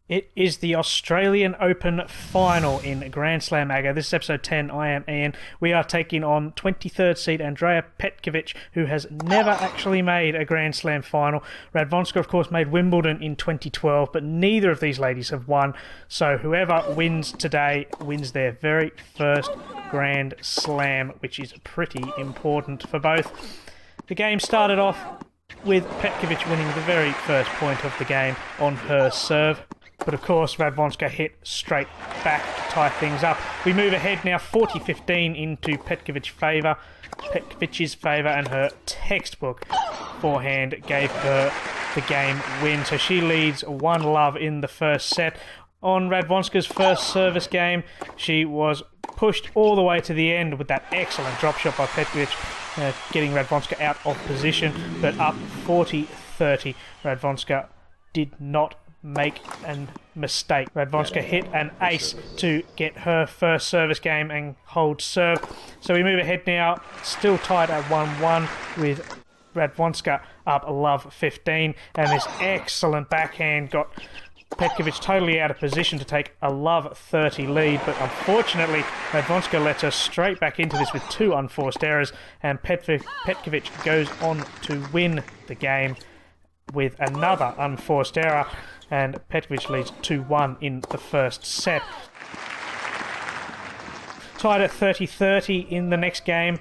It is the Australian Open final in Grand Slam AGA. This is episode 10. I am Ian. We are taking on 23rd seed Andrea Petkovic, who has never actually made a Grand Slam final. Radwanska, of course, made Wimbledon in 2012, but neither of these ladies have won. So whoever wins today wins their very first Grand Slam, which is pretty important for both. The game started off with Petkovic winning the very first point of the game on her serve. But of course, Radwanska hit straight back to tie things up. We move ahead now 40-15 into Petkovic's favour, and her textbook forehand gave her the game win. So she leads 1-love in the first set. On Radwanska's first service game, she was pushed all the way to the end with that excellent drop shot by Petkovic, getting Radwanska out of position. But up 40-30, Radwanska did not make a mistake. Radwanska hit an ace to get her first service game and hold serve. So we move ahead now, still tied at 1-1 with Radwanska up love 15, and this excellent backhand got Petkovic totally out of position to take a love 30 lead, but unfortunately Radwanska lets her straight back into this with two unforced errors, and Petkovic goes on to win the game with another unforced error, and Petkovic leads 2-1 in the first set. Tied at 30-30 in the next game,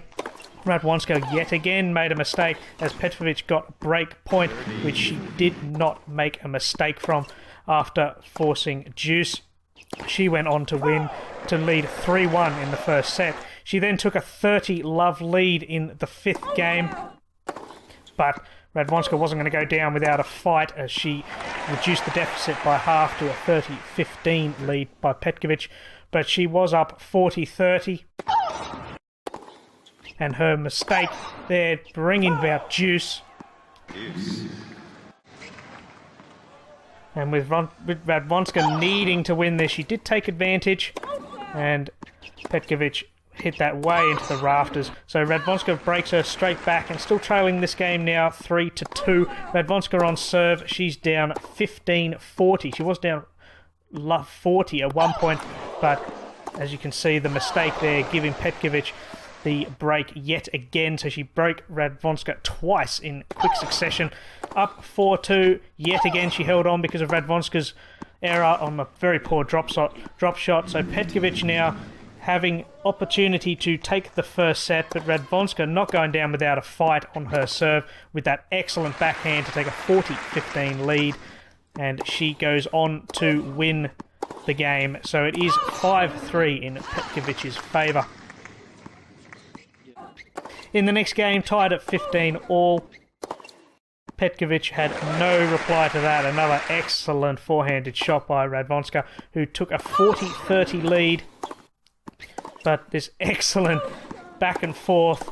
Radwanska yet again made a mistake as Petkovic got break point, which she did not make a mistake from. After forcing deuce, she went on to win, to lead 3-1 in the first set. She then took a 30-love lead in the fifth game, but Radwanska wasn't going to go down without a fight as she reduced the deficit by half to a 30-15 lead by Petkovic, but she was up 40-30, and her mistake there bringing about deuce. And with Radwanska needing to win this, she did take advantage, and Petkovic hit that way into the rafters. So Radwanska breaks her straight back and still trailing this game now 3-2. Radwanska on serve, she's down 15-40. She was down love 40 at one point, but as you can see, the mistake there giving Petkovic the break yet again. So she broke Radwanska twice in quick succession. Up 4-2, yet again she held on because of Radwanska's error on a very poor drop shot. So Petkovic now having opportunity to take the first set, but Radwanska not going down without a fight on her serve with that excellent backhand to take a 40-15 lead, and she goes on to win the game. So it is 5-3 in Petkovic's favour. In the next game, tied at 15 all, Petkovic had no reply to that. Another excellent forehanded shot by Radwanska, who took a 40-30 lead. But this excellent back and forth,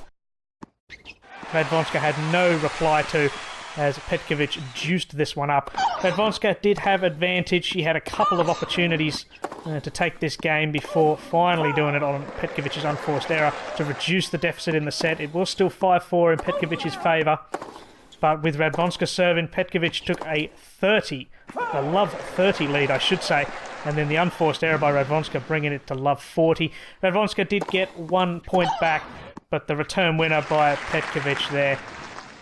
Radwanska had no reply to as Petkovic juiced this one up. Radwanska did have advantage. She had a couple of opportunities to take this game before finally doing it on Petkovic's unforced error to reduce the deficit in the set. It was still 5-4 in Petkovic's favour, but with Radwanska serving, Petkovic took a love 30 lead, I should say, and then the unforced error by Radwanska bringing it to love 40. Radwanska did get 1 point back, but the return winner by Petkovic there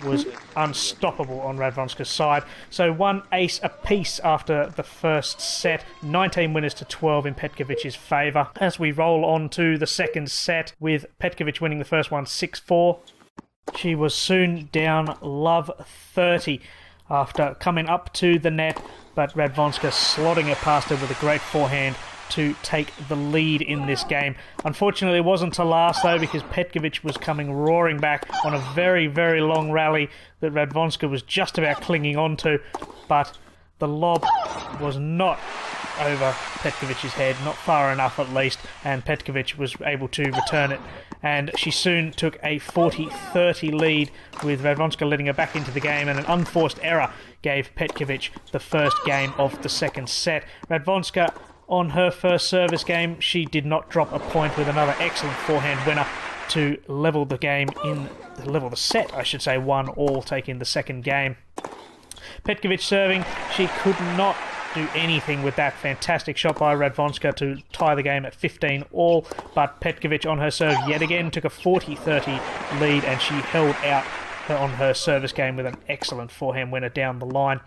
was unstoppable on Radwanska's side. So one ace apiece after the first set, 19 winners to 12 in Petkovic's favour. As we roll on to the second set, with Petkovic winning the first one 6-4, she was soon down love 30 after coming up to the net, but Radwanska slotting it past her with a great forehand to take the lead in this game. Unfortunately, it wasn't to last though, because Petkovic was coming roaring back on a very, very long rally that Radwanska was just about clinging onto, but the lob was not over Petkovic's head, not far enough at least, and Petkovic was able to return it, and she soon took a 40-30 lead, with Radwanska letting her back into the game, and an unforced error gave Petkovic the first game of the second set. Radwanska, on her first service game, she did not drop a point, with another excellent forehand winner to level the set, 1-all, taking the second game. Petkovic serving, she could not do anything with that fantastic shot by Radwanska to tie the game at 15 all, but Petkovic on her serve yet again took a 40-30 lead, and she held out on her service game with an excellent forehand winner down the line.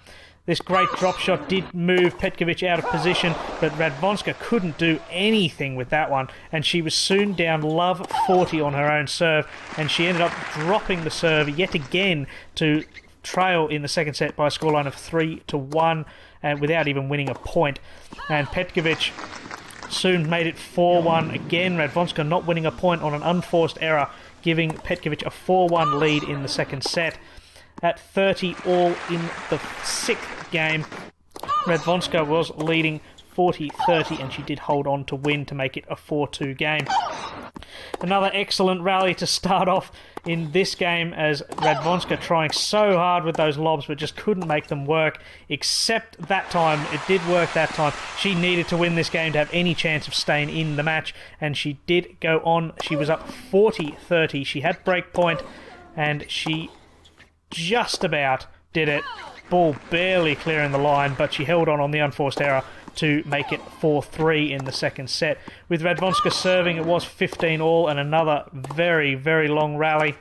This great drop shot did move Petkovic out of position, but Radwanska couldn't do anything with that one, and she was soon down love 40 on her own serve, and she ended up dropping the serve yet again to trail in the second set by a scoreline of 3-1, and without even winning a point. And Petkovic soon made it 4-1 again. Radwanska not winning a point on an unforced error, giving Petkovic a 4-1 lead in the second set. At 30 all in the sixth game, Radwanska was leading 40-30, and she did hold on to win to make it a 4-2 game. Another excellent rally to start off in this game, as Radwanska trying so hard with those lobs but just couldn't make them work, except that time. It did work that time. She needed to win this game to have any chance of staying in the match, and she did go on. She was up 40-30. She had break point, and she just about did it. Ball barely clearing the line, but she held on the unforced error to make it 4-3 in the second set. With Radwanska serving, it was 15 all, and another very, very long rally,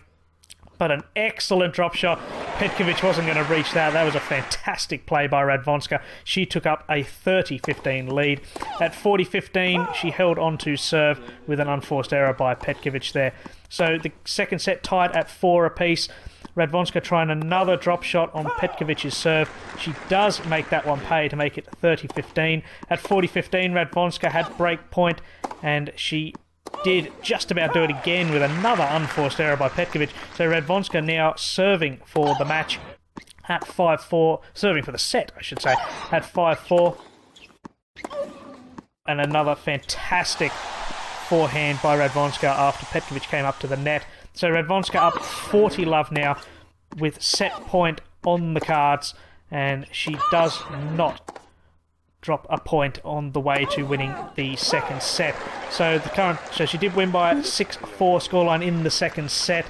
but an excellent drop shot. Petkovic wasn't going to reach that. That was a fantastic play by Radwanska. She took up a 30-15 lead. At 40-15, she held on to serve with an unforced error by Petkovic there. So the second set tied at 4 apiece. Radwanska trying another drop shot on Petkovic's serve. She does make that one pay to make it 30-15. At 40-15, Radwanska had break point, and she did just about do it again with another unforced error by Petkovic. So Radwanska now serving for the match at 5-4, serving for the set, I should say, at 5-4. And another fantastic forehand by Radwanska after Petkovic came up to the net. So Radwanska up 40 love now with set point on the cards, and she does not drop a point on the way to winning the second set. So she did win by a 6-4 scoreline in the second set.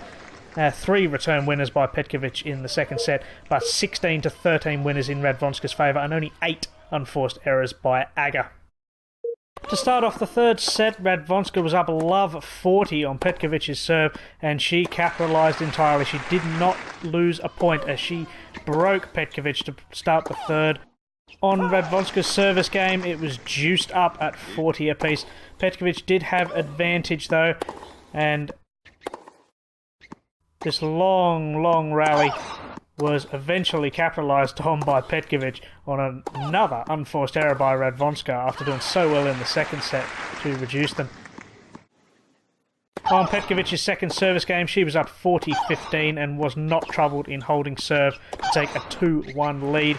3 return winners by Petkovic in the second set, but 16-13 winners in Radwanska's favour, and only 8 unforced errors by Aga. To start off the third set, Radwanska was up love 40 on Petkovic's serve, and she capitalised entirely. She did not lose a point as she broke Petkovic to start the third. On Radwanska's service game, it was juiced up at 40 apiece. Petkovic did have advantage though, and this long rally was eventually capitalised on by Petkovic on another unforced error by Radwanska after doing so well in the second set to reduce them. On Petkovic's second service game, she was up 40-15 and was not troubled in holding serve to take a 2-1 lead.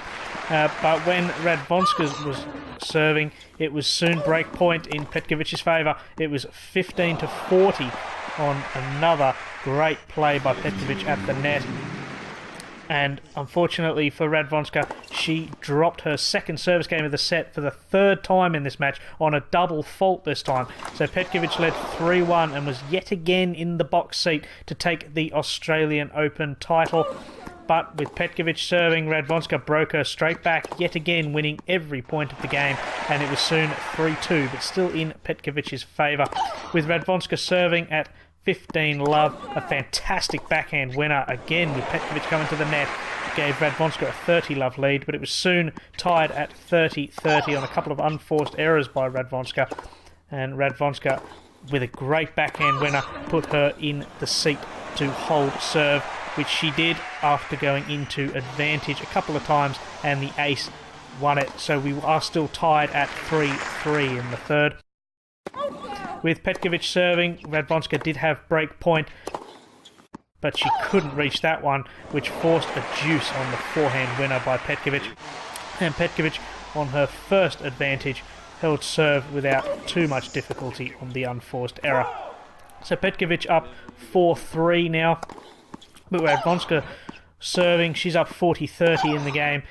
But when Radwanska was serving, it was soon break point in Petkovic's favour. It was 15-40 on another great play by Petkovic at the net. And unfortunately for Radwanska, she dropped her second service game of the set for the third time in this match on a double fault this time. So Petkovic led 3-1 and was yet again in the box seat to take the Australian Open title. But with Petkovic serving, Radwanska broke her straight back, yet again winning every point of the game, and it was soon 3-2, but still in Petkovic's favour. With Radwanska serving at 15 love, a fantastic backhand winner again with Petkovic coming to the net, gave Radwanska a 30 love lead, but it was soon tied at 30-30 on a couple of unforced errors by Radwanska, and Radwanska with a great backhand winner put her in the seat to hold serve, which she did after going into advantage a couple of times, and the ace won it. So we are still tied at 3-3 in the third. With Petkovic serving, Radwanska did have break point, but she couldn't reach that one, which forced a deuce on the forehand winner by Petkovic. And Petkovic, on her first advantage, held serve without too much difficulty on the unforced error. So Petkovic up 4-3 now. But Radwanska serving, she's up 40-30 in the game,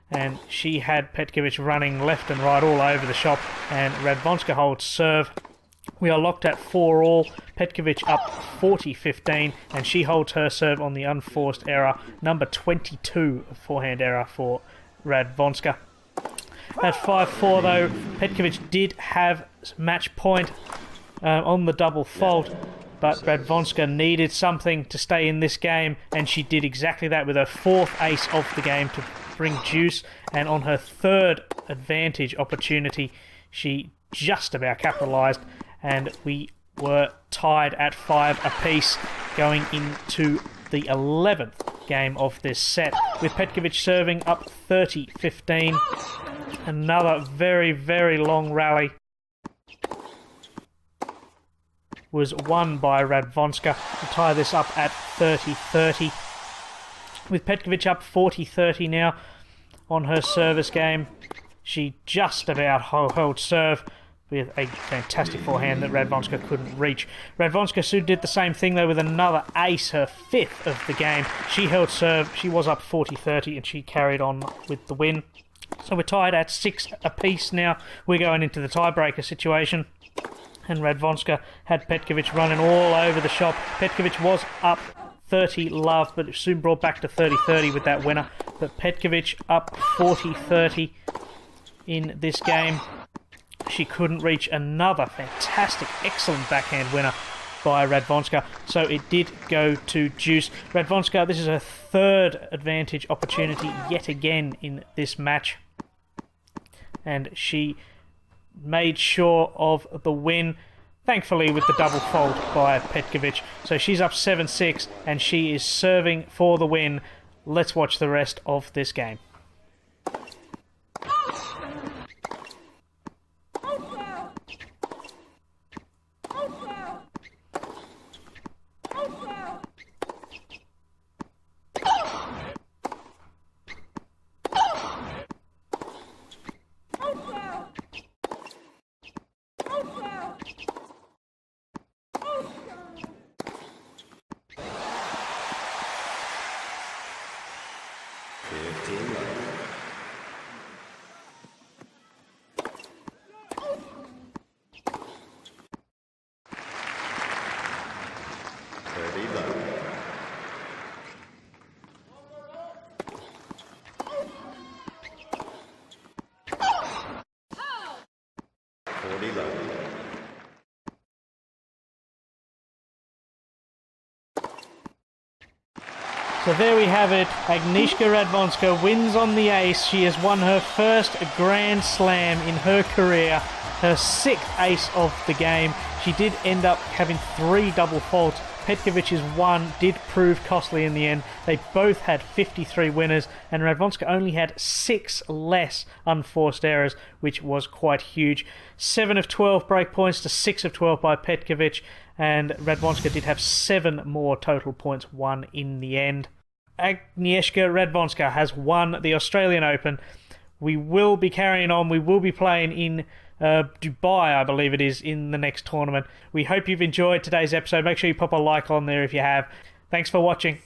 and she had Petkovic running left and right all over the shop, and Radwanska holds serve We are locked at 4-all. Petkovic up 40-15, and she holds her serve on the unforced error, number 22 forehand error for Radwanska. At 5-4 though, Petkovic did have match point on the double fault, but Radwanska needed something to stay in this game, and she did exactly that with her fourth ace of the game to bring juice, and on her third advantage opportunity, she just about capitalised, and we were tied at 5 apiece going into the 11th game of this set, with Petkovic serving up 30-15. Another very, very long rally was won by Radwanska to tie this up at 30-30. With Petkovic up 40-30 now on her service game, she just about held serve with a fantastic forehand that Radwanska couldn't reach. Radwanska soon did the same thing though with another ace, her fifth of the game. She held serve, she was up 40-30, and she carried on with the win. So we're tied at 6 apiece now. We're going into the tiebreaker situation, and Radwanska had Petkovic running all over the shop. Petkovic was up 30 love, but it soon brought back to 30-30 with that winner. But Petkovic up 40-30 in this game. She couldn't reach another fantastic, excellent backhand winner by Radwanska, so it did go to juice. Radwanska, this is her third advantage opportunity yet again in this match, and she made sure of the win, thankfully with the double fault by Petkovic. So she's up 7-6, and she is serving for the win. Let's watch the rest of this game. So there we have it. Agnieszka Radwanska wins on the ace. She has won her first Grand Slam in her career, her 6th ace of the game. She did end up having 3 double faults. Petkovic's one did prove costly in the end. They both had 53 winners, and Radwanska only had 6 less unforced errors, which was quite huge. 7 of 12 break points to 6 of 12 by Petkovic, and Radwanska did have 7 more total points won in the end. Agnieszka Radwanska has won the Australian Open. We will be carrying on. We will be playing in Dubai, I believe it is, in the next tournament. We hope you've enjoyed today's episode. Make sure you pop a like on there if you have. Thanks for watching.